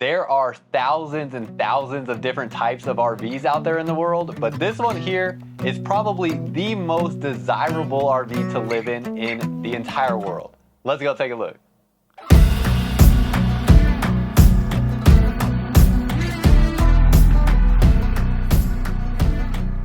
There are thousands and thousands of different types of RVs out there in the world, but this one here is probably the most desirable RV to live in the entire world. Let's go take a look.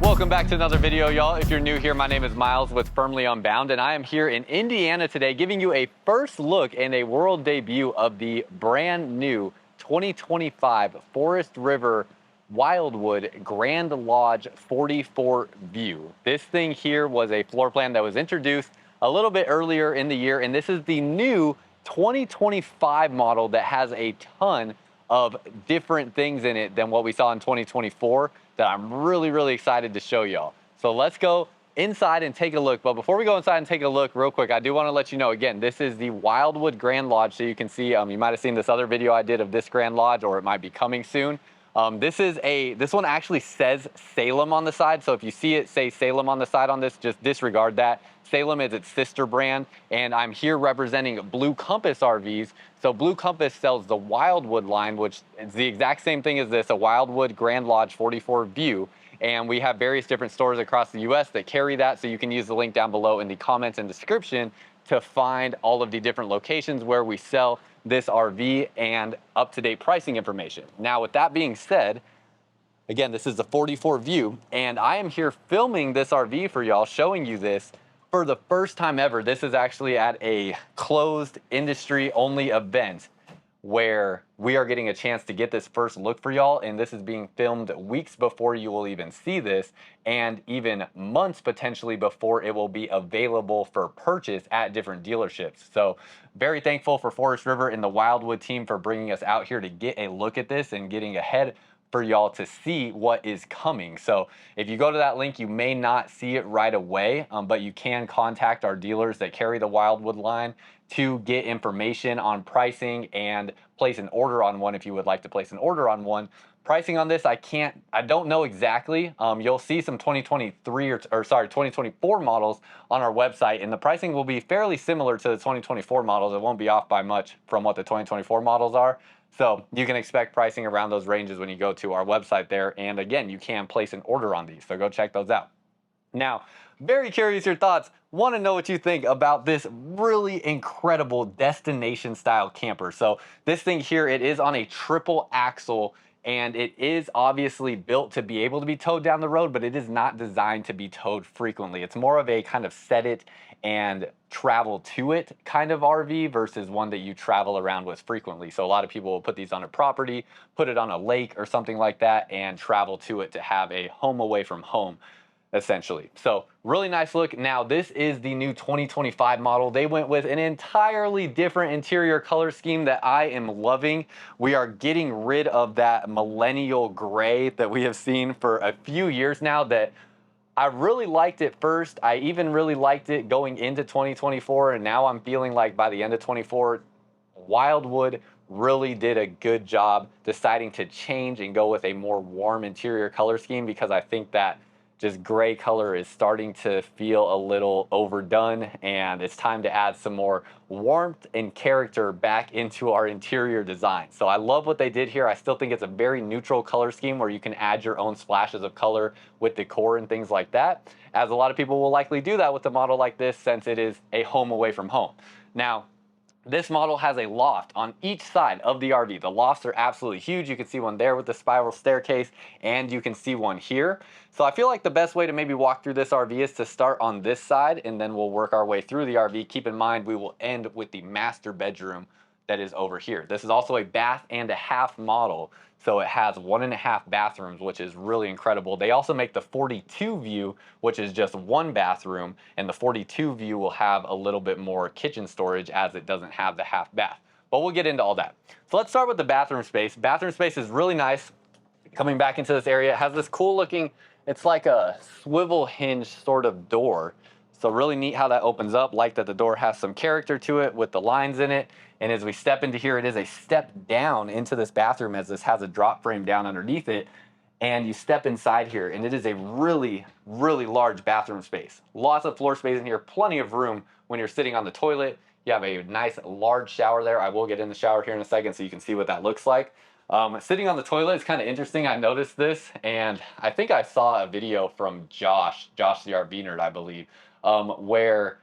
Welcome back to another video, y'all. If you're new here, my name is Myles with Firmly Unbound, and I am here in Indiana today giving you a first look and a world debut of the brand new 2025 Forest River Wildwood Grand Lodge 44 View. This thing here was a floor plan that was introduced a little bit earlier in the year, and this is the new 2025 model that has a ton of different things in it than what we saw in 2024 that I'm really excited to show y'all. So let's go inside and take a look. But before we go inside and take a look real quick, I do want to let you know, again, this is the Wildwood Grand Lodge. So you can see, you might have seen this other video I did of this Grand Lodge, or it might be coming soon. This one actually says Salem on the side. So if you see it say Salem on the side on this, just disregard that. Salem is its sister brand, and I'm here representing Blue Compass RVs. So Blue Compass sells the Wildwood line, which is the exact same thing as this, a Wildwood Grand Lodge 44 View. And we have various different stores across the US that carry that. So you can use the link down below in the comments and description to find all of the different locations where we sell this RV and up-to-date pricing information. Now, with that being said, again, this is the 44 View, and I am here filming this RV for y'all, showing you this for the first time ever. This is actually at a closed industry-only event where we are getting a chance to get this first look for y'all, and this is being filmed weeks before you will even see this, and even months potentially before it will be available for purchase at different dealerships. So very thankful for Forest River and the Wildwood team for bringing us out here to get a look at this and getting ahead for y'all to see what is coming. So if you go to that link, you may not see it right away, but you can contact our dealers that carry the Wildwood line to get information on pricing and place an order on one if you would like to place an order on one. Pricing on this, I don't know exactly. You'll see some 2024 models on our website, and the pricing will be fairly similar to the 2024 models. It won't be off by much from what the 2024 models are. So you can expect pricing around those ranges when you go to our website there. And again, you can place an order on these, so go check those out. Now, very curious your thoughts. Want to know what you think about this really incredible destination style camper. So this thing here, it is on a triple axle, and it is obviously built to be able to be towed down the road, but it is not designed to be towed frequently. It's more of a kind of set it and travel to it kind of RV versus one that you travel around with frequently. So a lot of people will put these on a property, put it on a lake or something like that, and travel to it to have a home away from home, essentially. So really nice look. Now this is the new 2025 model. They went with an entirely different interior color scheme that I am loving. We are getting rid of that millennial gray that we have seen for a few years now that I really liked it first. I even really liked it going into 2024, and now I'm feeling like by the end of 24, Wildwood really did a good job deciding to change and go with a more warm interior color scheme, because I think that just gray color is starting to feel a little overdone, and it's time to add some more warmth and character back into our interior design. So I love what they did here. I still think it's a very neutral color scheme where you can add your own splashes of color with decor and things like that, as a lot of people will likely do that with a model like this since it is a home away from home. Now, this model has a loft on each side of the RV. The lofts are absolutely huge. You can see one there with the spiral staircase, and you can see one here. So I feel like the best way to maybe walk through this RV is to start on this side, and then we'll work our way through the RV. Keep in mind, we will end with the master bedroom that is over here. This is also a bath and a half model, so it has 1.5 bathrooms, which is really incredible. They also make the 42 View, which is just one bathroom, and the 42 View will have a little bit more kitchen storage as it doesn't have the half bath. But we'll get into all that. So let's start with the bathroom space. Bathroom space is really nice. Coming back into this area, it has this cool looking, it's like a swivel hinge sort of door. So really neat how that opens up. Like that the door has some character to it with the lines in it. And as we step into here, it is a step down into this bathroom, as this has a drop frame down underneath it. And you step inside here, and it is a really large bathroom space. Lots of floor space in here, plenty of room when you're sitting on the toilet. You have a nice large shower there. I will get in the shower here in a second so you can see what that looks like. Sitting on the toilet is kind of interesting. I noticed this, and I think I saw a video from Josh the RV nerd, I believe, where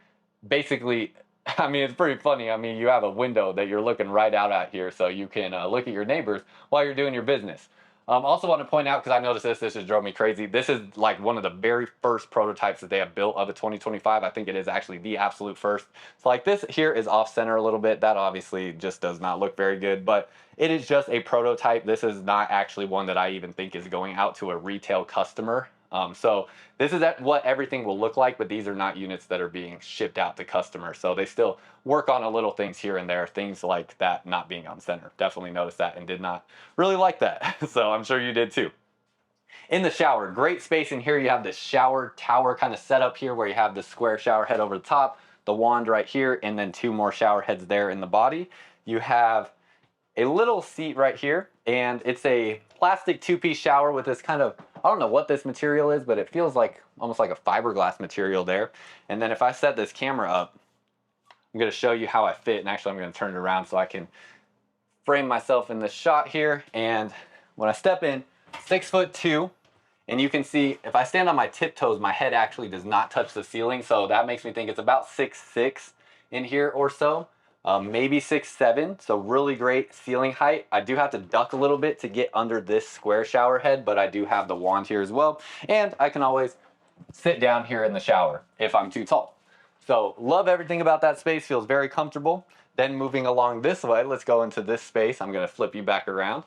basically, I mean, it's pretty funny. I mean, you have a window that you're looking right out at here, so you can look at your neighbors while you're doing your business. Also want to point out, because I noticed this just drove me crazy. This is like one of the very first prototypes that they have built of a 2025. I think it is actually the absolute first. So like this here is off center a little bit. That obviously just does not look very good, but it is just a prototype. This is not actually one that I even think is going out to a retail customer. So this is what everything will look like, but these are not units that are being shipped out to customers. So they still work on a little things here and there, things like that not being on center. Definitely noticed that and did not really like that. So I'm sure you did too. In the shower, great space in here. You have this shower tower kind of set up here where you have this square shower head over the top, the wand right here, and then 2 more shower heads there in the body. You have a little seat right here, and it's a plastic 2-piece shower with this kind of, I don't know what this material is, but it feels like almost like a fiberglass material there. And then if I set this camera up, I'm going to show you how I fit, and actually I'm going to turn it around so I can frame myself in this shot here. And when I step in, 6'2", and you can see if I stand on my tiptoes, my head actually does not touch the ceiling, so that makes me think it's about 6'6" in here or so. Maybe 6'7", so really great ceiling height. I do have to duck a little bit to get under this square shower head, but I do have the wand here as well. And I can always sit down here in the shower if I'm too tall. So love everything about that space, feels very comfortable. Then moving along this way, let's go into this space. I'm gonna flip you back around.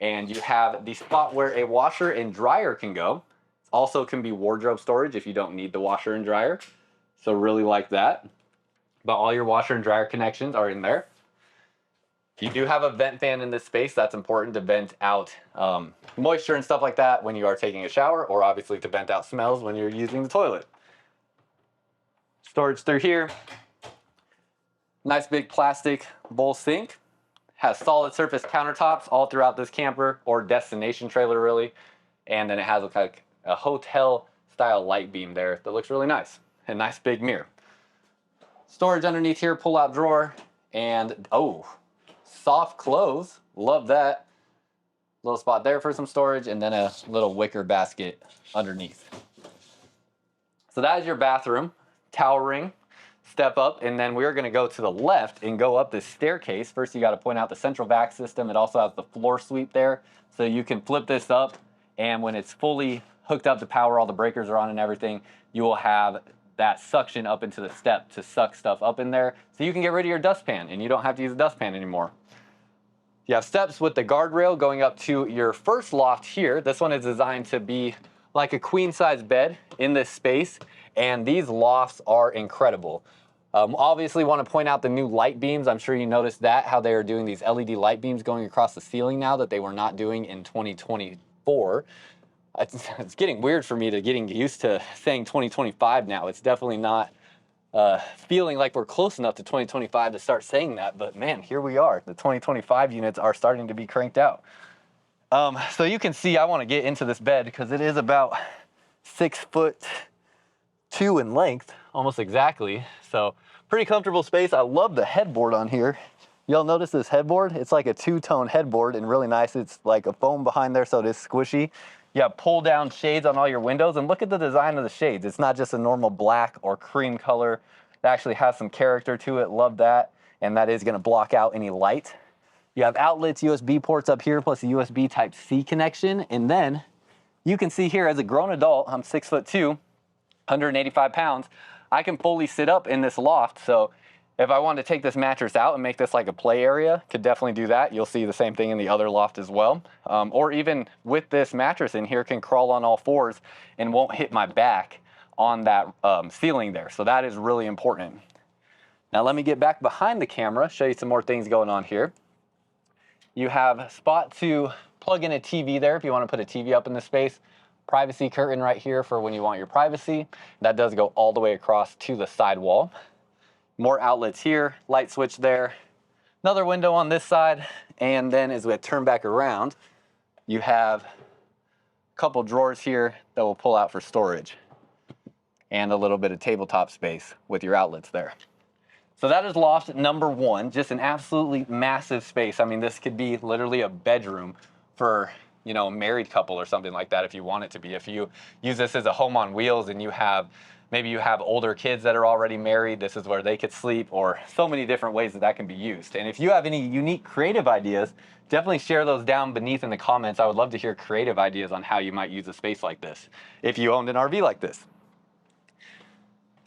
And you have the spot where a washer and dryer can go. Also can be wardrobe storage if you don't need the washer and dryer. So really like that. But all your washer and dryer connections are in there. You do have a vent fan in this space. That's important to vent out moisture and stuff like that when you are taking a shower, or obviously to vent out smells when you're using the toilet. Storage through here. Nice big plastic bowl sink. Has solid surface countertops all throughout this camper, or destination trailer really. And then it has like a hotel style light beam there that looks really nice. A nice big mirror. Storage underneath here, pull out drawer, and oh, soft clothes, love that. Little spot there for some storage, and then a little wicker basket underneath. So that is your bathroom, towel ring, step up, and then we're gonna go to the left and go up this staircase. First you gotta point out the central vac system. It also has the floor sweep there, so you can flip this up, and when it's fully hooked up to power, all the breakers are on and everything, you will have that suction up into the step to suck stuff up in there, so you can get rid of your dustpan and you don't have to use a dustpan anymore. You have steps with the guardrail going up to your first loft here. This one is designed to be like a queen size bed in this space, and these lofts are incredible. Obviously want to point out the new light beams. I'm sure you noticed that, how they are doing these LED light beams going across the ceiling now that they were not doing in 2024. It's getting weird for me to getting used to saying 2025 now. It's definitely not feeling like we're close enough to 2025 to start saying that, but man, here we are. The 2025 units are starting to be cranked out. So you can see I want to get into this bed because it is about 6'2" in length, almost exactly. So pretty comfortable space. I love the headboard on here. Y'all notice this headboard? It's like a 2-tone headboard and really nice. It's like a foam behind there, so it is squishy. You have pull down shades on all your windows, and look at the design of the shades. It's not just a normal black or cream color. It actually has some character to it. Love that. And that is gonna block out any light. You have outlets, USB ports up here, plus a USB Type-C connection. And then you can see here as a grown adult, I'm 6'2", 185 pounds. I can fully sit up in this loft. So if I wanted to take this mattress out and make this like a play area, could definitely do that. You'll see the same thing in the other loft as well. Or even with this mattress in here, can crawl on all fours and won't hit my back on that ceiling there. So that is really important. Now let me get back behind the camera, show you some more things going on here. You have a spot to plug in a TV there if you want to put a TV up in this space. Privacy curtain right here for when you want your privacy. That does go all the way across to the side wall. More outlets here, light switch there. Another window on this side, and then as we turn back around, you have a couple drawers here that will pull out for storage, and a little bit of tabletop space with your outlets there. So that is loft number one, just an absolutely massive space. I mean, this could be literally a bedroom for, you know, a married couple or something like that if you want it to be. If you use this as a home on wheels and you have, maybe you have older kids that are already married, this is where they could sleep, or so many different ways that can be used. And if you have any unique creative ideas, definitely share those down beneath in the comments. I would love to hear creative ideas on how you might use a space like this if you owned an RV like this.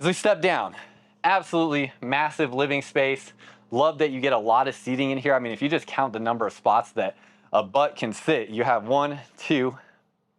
As we step down, absolutely massive living space. Love that you get a lot of seating in here. I mean, if you just count the number of spots that a butt can sit, you have 1, 2,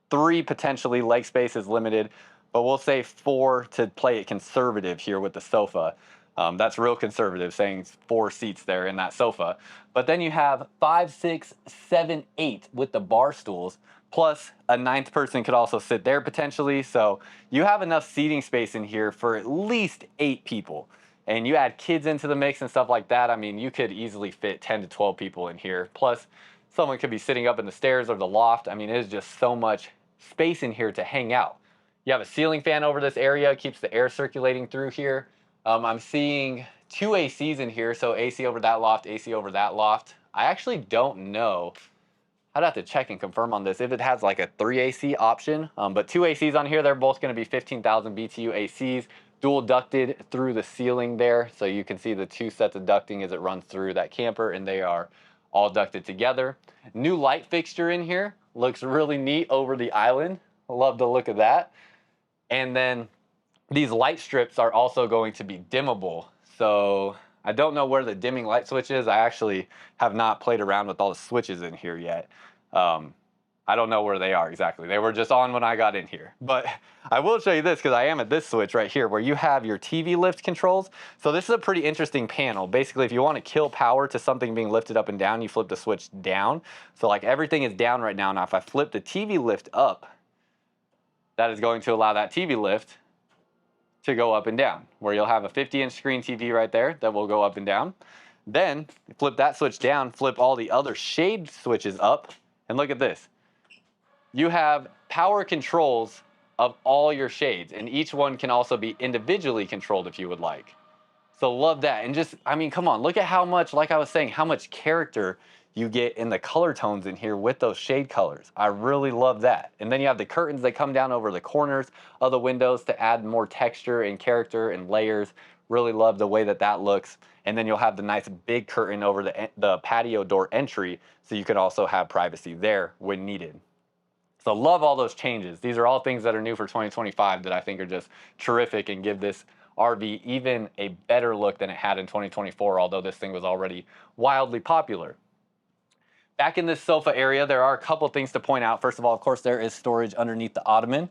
3 potentially. Leg space is limited, but we'll say 4 to play it conservative here with the sofa. That's real conservative, saying 4 seats there in that sofa. But then you have 5, 6, 7, 8 with the bar stools, plus a 9th person could also sit there potentially. So you have enough seating space in here for at least 8 people. And you add kids into the mix and stuff like that, I mean, you could easily fit 10 to 12 people in here. Plus, someone could be sitting up in the stairs or the loft. I mean, it is just so much space in here to hang out. You have a ceiling fan over this area, keeps the air circulating through here. I'm seeing 2 ACs in here, so AC over that loft, AC over that loft. I actually don't know. I'd have to check and confirm on this if it has like a 3 AC option, but 2 ACs on here. They're both going to be 15,000 BTU ACs, dual ducted through the ceiling there. So you can see the 2 sets of ducting as it runs through that camper, and they are all ducted together. New light fixture in here, looks really neat over the island. Love the look of that. And then these light strips are also going to be dimmable. So I don't know where the dimming light switch is. I actually have not played around with all the switches in here yet. I don't know where they are exactly. They were just on when I got in here. But I will show you this because I am at this switch right here where you have your TV lift controls. So this is a pretty interesting panel. Basically, if you want to kill power to something being lifted up and down, you flip the switch down. So like everything is down right now. Now if I flip the TV lift up, that is going to allow that TV lift to go up and down, where you'll have a 50-inch screen TV right there that will go up and down. Then flip that switch down, flip all the other shade switches up, and look at this. You have power controls of all your shades, and each one can also be individually controlled if you would like. So love that. And just, I mean, come on, look at how much, like I was saying, how much character you get in the color tones in here with those shade colors. I really love that. And then you have the curtains that come down over the corners of the windows to add more texture and character and layers. Really love the way that that looks. And then you'll have the nice big curtain over the patio door entry, so you can also have privacy there when needed. So love all those changes. These are all things that are new for 2025 that I think are just terrific and give this RV even a better look than it had in 2024, although this thing was already wildly popular. Back in this sofa area, there are a couple things to point out. First of all, of course, there is storage underneath the ottoman.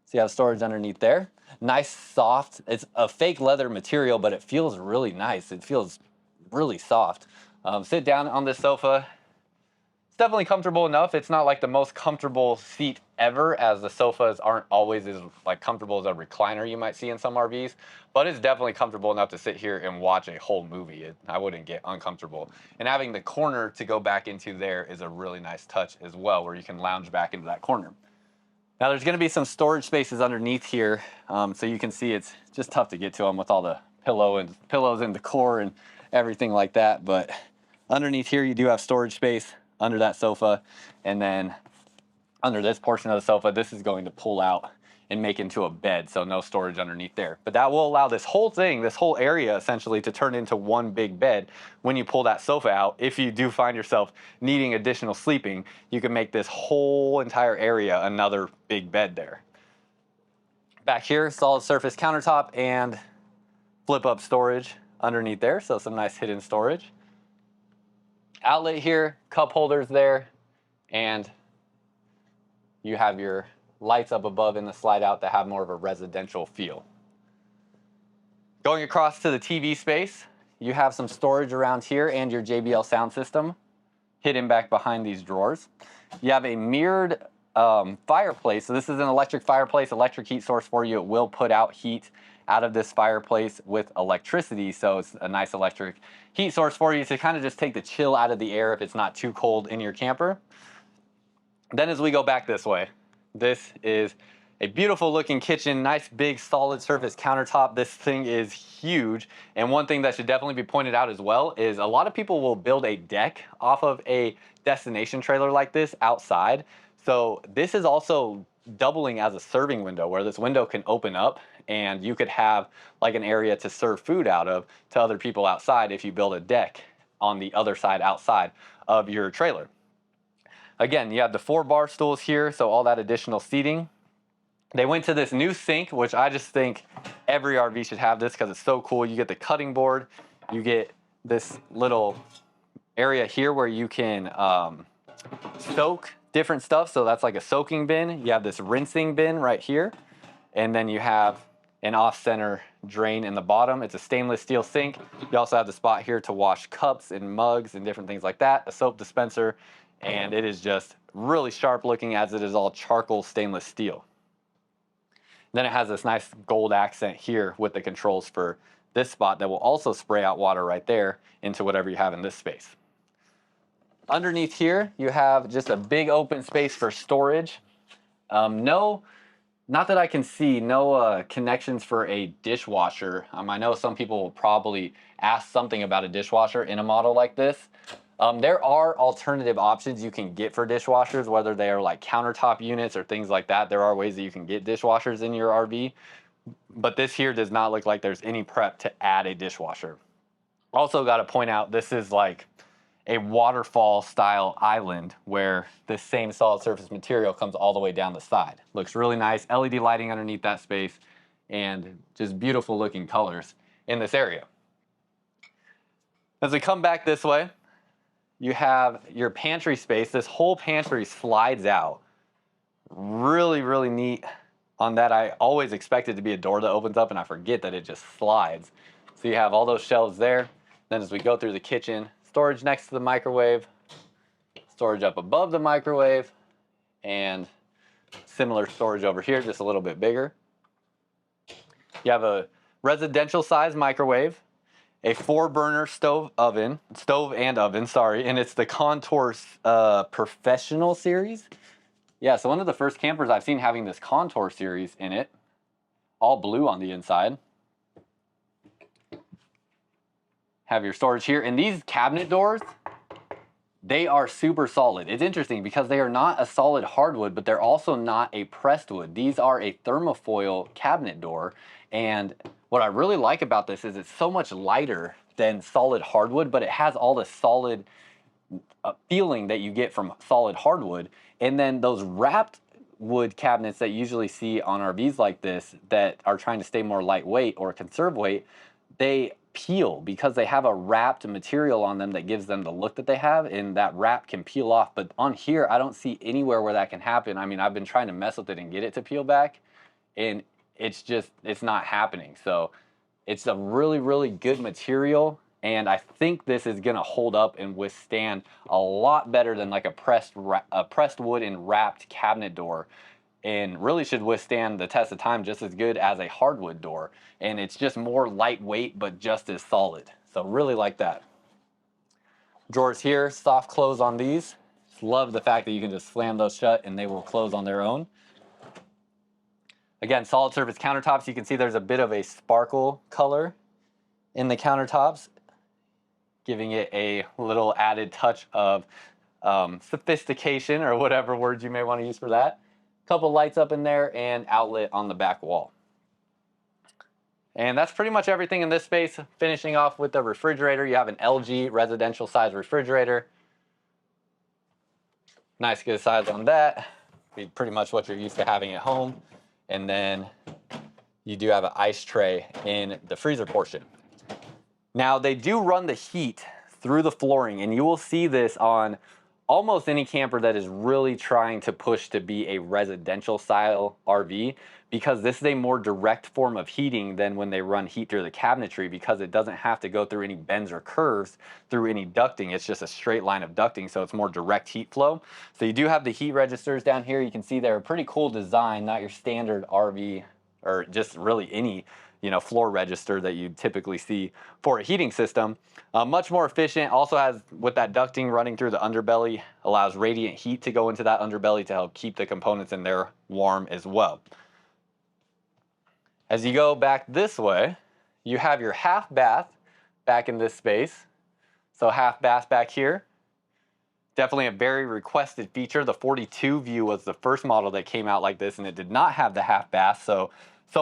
So you have storage underneath there. Nice, soft. It's a fake leather material, but it feels really nice. It feels really soft. Sit down on this sofa. It's definitely comfortable enough. It's not like the most comfortable seat ever, as the sofas aren't always as like comfortable as a recliner you might see in some RVs, but it's definitely comfortable enough to sit here and watch a whole movie. I wouldn't get uncomfortable. And having the corner to go back into there is a really nice touch as well, where you can lounge back into that corner. Now there's going to be some storage spaces underneath here, so you can see it's just tough to get to them with all the pillows and decor and everything like that. But underneath here you do have storage space under that sofa, and then under this portion of the sofa, this is going to pull out and make into a bed, so no storage underneath there. But that will allow this whole thing, this whole area essentially, to turn into one big bed. When you pull that sofa out, if you do find yourself needing additional sleeping, you can make this whole entire area another big bed there. Back here, solid surface countertop and flip up storage underneath there, so some nice hidden storage. Outlet here, cup holders there, and you have your lights up above in the slide out that have more of a residential feel. Going across to the TV space, you have some storage around here and your JBL sound system hidden back behind these drawers. You have a mirrored fireplace. So this is an electric fireplace, electric heat source for you. It will put out heat out of this fireplace with electricity, so it's a nice electric heat source for you to kind of just take the chill out of the air if it's not too cold in your camper. Then as we go back this way, this is A beautiful looking kitchen, nice big solid surface countertop. This thing is huge. And one thing that should definitely be pointed out as well is a lot of people will build a deck off of a destination trailer like this outside. So this is also doubling as a serving window, where this window can open up and you could have like an area to serve food out of to other people outside if you build a deck on the other side outside of your trailer. Again, you have the 4 bar stools here, so all that additional seating. They went to this new sink, which I just think every RV should have this because it's so cool. You get the cutting board, you get this little area here where you can soak different stuff. So that's like a soaking bin. You have this rinsing bin right here. And then you have an off-center drain in the bottom. It's a stainless steel sink. You also have the spot here to wash cups and mugs and different things like that, a soap dispenser, and it is just really sharp looking as it is all charcoal stainless steel. Then it has this nice gold accent here with the controls for this spot that will also spray out water right there into whatever you have in this space. Underneath here, you have just a big open space for storage. Not that I can see, no connections for a dishwasher. I know some people will probably ask something about a dishwasher in a model like this. There are alternative options you can get for dishwashers, whether they are like countertop units or things like that. There are ways that you can get dishwashers in your RV, but this here does not look like there's any prep to add a dishwasher. Also got to point out, this is like a waterfall style island where the same solid surface material comes all the way down the side. Looks really nice, LED lighting underneath that space, and just beautiful looking colors in this area. As we come back this way, you have your pantry space. This whole pantry slides out. Really, really neat on that. I always expect it to be a door that opens up and I forget that it just slides. So you have all those shelves there. Then as we go through the kitchen, storage next to the microwave, storage up above the microwave, and similar storage over here, just a little bit bigger. You have a residential size microwave, a 4-burner stove and oven, sorry, and it's the Contour Professional series. Yeah, so one of the first campers I've seen having this Contour series in it, all blue on the inside. Have your storage here, and these cabinet doors, they are super solid. It's interesting because they are not a solid hardwood, but they're also not a pressed wood. These are a thermofoil cabinet door, and what I really like about this is it's so much lighter than solid hardwood, but it has all the solid feeling that you get from solid hardwood. And then those wrapped wood cabinets that you usually see on RVs like this that are trying to stay more lightweight or conserve weight, they peel because they have a wrapped material on them that gives them the look that they have, and that wrap can peel off. But on here, I don't see anywhere where that can happen. I mean, I've been trying to mess with it and get it to peel back, and it's not happening. So it's a really, really good material, and I think this is gonna hold up and withstand a lot better than like a pressed wood and wrapped cabinet door, and really should withstand the test of time just as good as a hardwood door. And it's just more lightweight, but just as solid. So really like that. Drawers here, soft close on these. Just love the fact that you can just slam those shut and they will close on their own. Again, solid surface countertops. You can see there's a bit of a sparkle color in the countertops, giving it a little added touch of sophistication, or whatever words you may want to use for that. Couple lights up in there and outlet on the back wall. And that's pretty much everything in this space. Finishing off with the refrigerator, you have an LG residential size refrigerator. Nice good size on that. Be pretty much what you're used to having at home. And then you do have an ice tray in the freezer portion. Now they do run the heat through the flooring, and you will see this on almost any camper that is really trying to push to be a residential style RV, because this is a more direct form of heating than when they run heat through the cabinetry, because it doesn't have to go through any bends or curves through any ducting. It's just a straight line of ducting, so it's more direct heat flow. So you do have the heat registers down here. You can see they're a pretty cool design, not your standard RV or just really any floor register that you typically see for a heating system. Much more efficient. Also has, with that ducting running through the underbelly, allows radiant heat to go into that underbelly to help keep the components in there warm as well. As you go back this way, you have your half bath back in this space. So half bath back here. Definitely a very requested feature. The 42 view was the first model that came out like this, and it did not have the half bath. So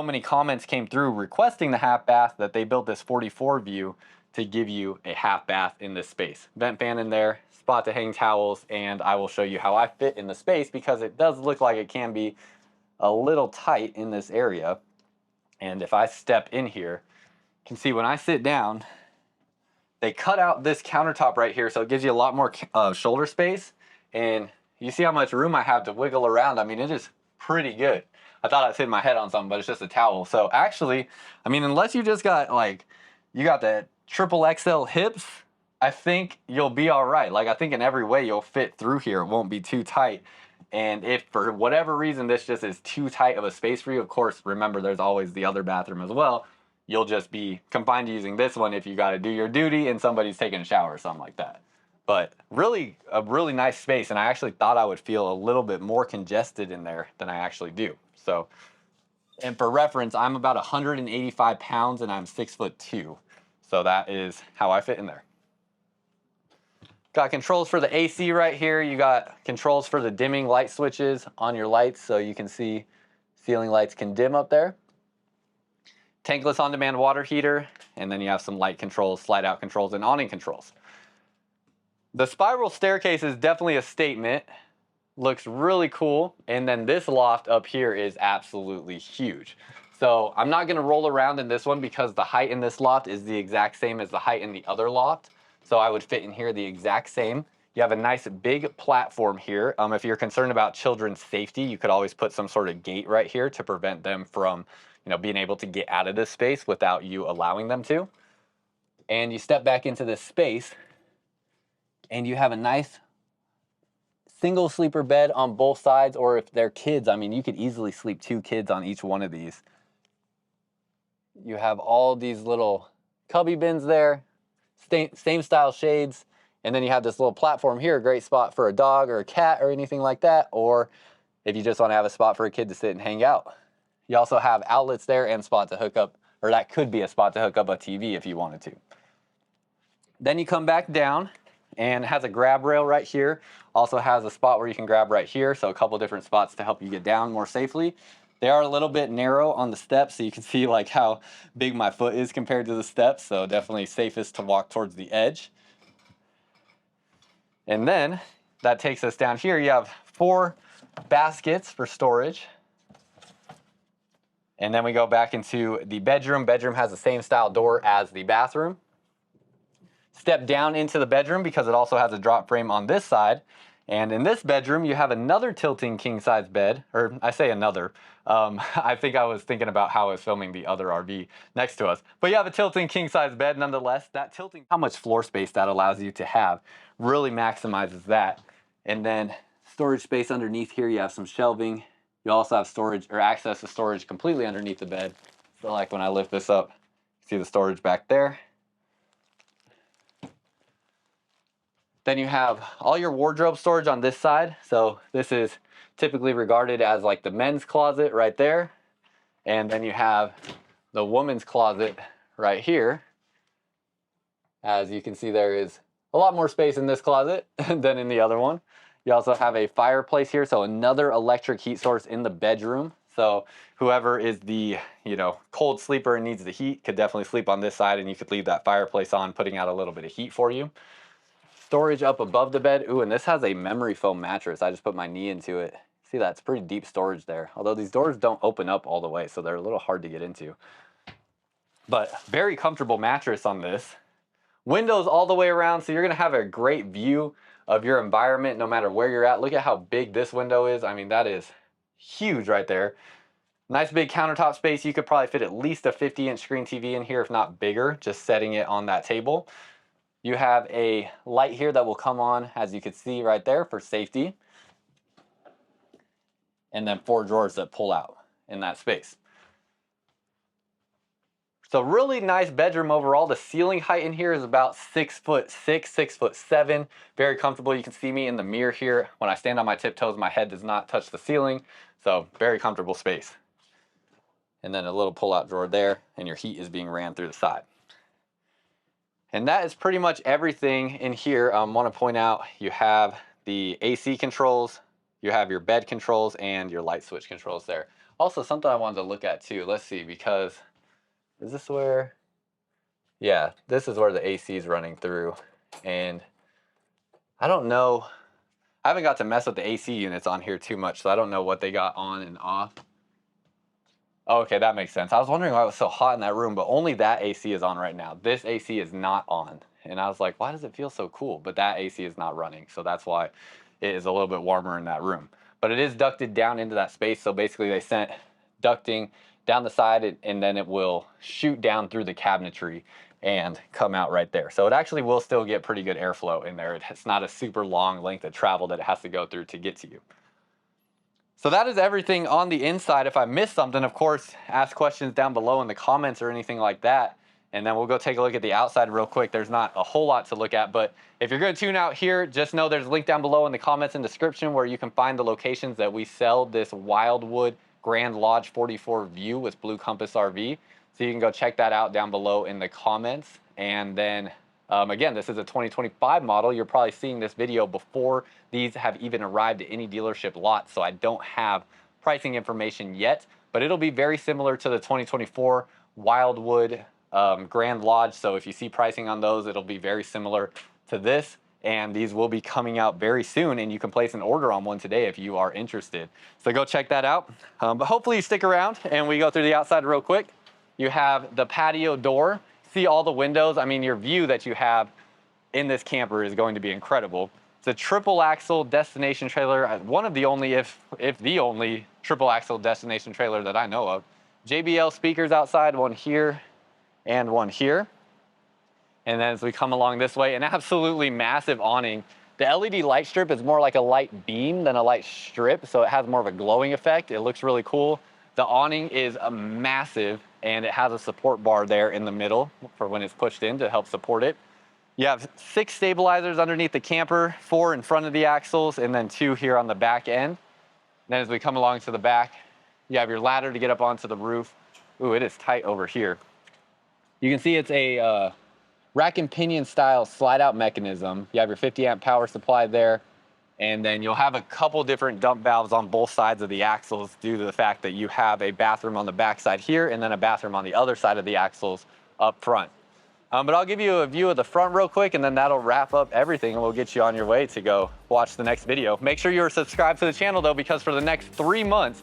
many comments came through requesting the half bath that they built this 44 view to give you a half bath in this space. Vent fan in there, spot to hang towels, and I will show you how I fit in the space because it does look like it can be a little tight in this area. And if I step in here, you can see when I sit down, they cut out this countertop right here, so it gives you a lot more shoulder space. And you see how much room I have to wiggle around. I mean, it is pretty good. I thought I'd hit my head on something, but it's just a towel. So actually, I mean, unless you just got you got the triple XL hips, I think you'll be all right. Like, I think in every way you'll fit through here. It won't be too tight. And if for whatever reason this just is too tight of a space for you, of course, remember there's always the other bathroom as well. You'll just be confined to using this one if you got to do your duty and somebody's taking a shower or something like that. But really, a really nice space, and I actually thought I would feel a little bit more congested in there than I actually do. So, and for reference, I'm about 185 pounds and I'm 6'2". So that is how I fit in there. Got controls for the AC right here. You got controls for the dimming light switches on your lights, so you can see ceiling lights can dim up there. Tankless on-demand water heater, and then you have some light controls, slide out controls, and awning controls. The spiral staircase is definitely a statement. Looks really cool. And then this loft up here is absolutely huge. So I'm not gonna roll around in this one because the height in this loft is the exact same as the height in the other loft. So I would fit in here the exact same. You have a nice big platform here. If you're concerned about children's safety, you could always put some sort of gate right here to prevent them from being able to get out of this space without you allowing them to. And you step back into this space and you have a nice single sleeper bed on both sides, or if they're kids, I mean, you could easily sleep 2 kids on each one of these. You have all these little cubby bins there, same style shades, and then you have this little platform here, a great spot for a dog or a cat or anything like that, or if you just want to have a spot for a kid to sit and hang out. You also have outlets there and spot to hook up, or that could be a spot to hook up a TV if you wanted to. Then you come back down and it has a grab rail right here. Also has a spot where you can grab right here, so a couple different spots to help you get down more safely. They are a little bit narrow on the steps, so you can see like how big my foot is compared to the steps, so definitely safest to walk towards the edge. And then that takes us down here. You have 4 baskets for storage. And then we go back into the bedroom. Bedroom has the same style door as the bathroom. Step down into the bedroom because it also has a drop frame on this side. And in this bedroom, you have another tilting king size bed, or I say another. I think I was thinking about how I was filming the other RV next to us. But you have a tilting king size bed nonetheless. That tilting, how much floor space that allows you to have really maximizes that. And then storage space underneath here, you have some shelving. You also have storage or access to storage completely underneath the bed. So like when I lift this up, see the storage back there. Then you have all your wardrobe storage on this side. So this is typically regarded as like the men's closet right there. And then you have the woman's closet right here. As you can see, there is a lot more space in this closet than in the other one. You also have a fireplace here, so another electric heat source in the bedroom. So whoever is the, cold sleeper and needs the heat could definitely sleep on this side, and you could leave that fireplace on, putting out a little bit of heat for you. Storage up above the bed. Ooh, and this has a memory foam mattress. I just put my knee into it. See, that's pretty deep storage there. Although these doors don't open up all the way, so they're a little hard to get into. But very comfortable mattress on this. Windows all the way around, so you're gonna have a great view of your environment no matter where you're at. Look at how big this window is. I mean, that is huge right there. Nice big countertop space. You could probably fit at least a 50-inch screen TV in here, if not bigger, just setting it on that table. You have a light here that will come on, as you can see right there, for safety. And then 4 drawers that pull out in that space. So really nice bedroom overall. The ceiling height in here is about 6'6", 6'7". Very comfortable. You can see me in the mirror here. When I stand on my tiptoes, my head does not touch the ceiling. So very comfortable space. And then a little pull-out drawer there, and your heat is being ran through the side. And that is pretty much everything in here. I want to point out you have the AC controls, you have your bed controls, and your light switch controls there. Also, something I wanted to look at too. Let's see, because is this where? Yeah, this is where the AC is running through. And I don't know. I haven't got to mess with the AC units on here too much, so I don't know what they got on and off. Oh, okay, that makes sense. I was wondering why it was so hot in that room, but only that AC is on right now. This AC is not on. And I was like, why does it feel so cool? But that AC is not running, so that's why it is a little bit warmer in that room. But it is ducted down into that space, so basically they sent ducting down the side, and then it will shoot down through the cabinetry and come out right there. So it actually will still get pretty good airflow in there. It's not a super long length of travel that it has to go through to get to you. So that is everything on the inside. If I missed something, of course, ask questions down below in the comments or anything like that. And then we'll go take a look at the outside real quick. There's not a whole lot to look at, but if you're gonna tune out here, just know there's a link down below in the comments and description where you can find the locations that we sell this Wildwood Grand Lodge 44 view with Blue Compass RV. So you can go check that out down below in the comments. And then again, this is a 2025 model. You're probably seeing this video before these have even arrived at any dealership lot. So I don't have pricing information yet, but it'll be very similar to the 2024 Wildwood Grand Lodge. So if you see pricing on those, it'll be very similar to this. And these will be coming out very soon, and you can place an order on one today if you are interested. So go check that out. But hopefully you stick around and we go through the outside real quick. You have the patio door. See all the windows. I mean, your view that you have in this camper is going to be incredible. It's a triple axle destination trailer. One of the only, if the only triple axle destination trailer that I know of. JBL speakers outside, one here and one here. And then as we come along this way, an absolutely massive awning. The LED light strip is more like a light beam than a light strip, so it has more of a glowing effect. It looks really cool. The awning is massive, and it has a support bar there in the middle for when it's pushed in to help support it. You have 6 stabilizers underneath the camper, 4 in front of the axles, and then 2 here on the back end. Then as we come along to the back, you have your ladder to get up onto the roof. Ooh, it is tight over here. You can see it's a rack and pinion style slide out mechanism. You have your 50 amp power supply there, and then you'll have a couple different dump valves on both sides of the axles due to the fact that you have a bathroom on the back side here and then a bathroom on the other side of the axles up front. But I'll give you a view of the front real quick, and then that'll wrap up everything, and we'll get you on your way to go watch the next video. Make sure you're subscribed to the channel though, because for the next 3 months,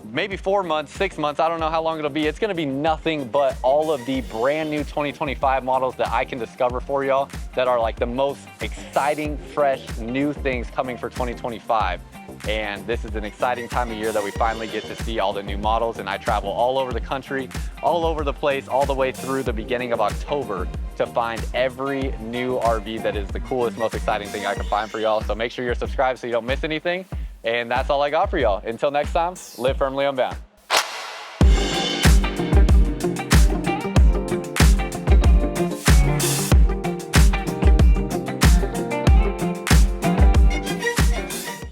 maybe 4 months, 6 months, I don't know how long it'll be. It's gonna be nothing but all of the brand new 2025 models that I can discover for y'all that are like the most exciting, fresh, new things coming for 2025. And this is an exciting time of year that we finally get to see all the new models, and I travel all over the country, all over the place, all the way through the beginning of October to find every new RV that is the coolest, most exciting thing I can find for y'all. So make sure you're subscribed so you don't miss anything. And that's all I got for y'all. Until next time, live firmly unbound.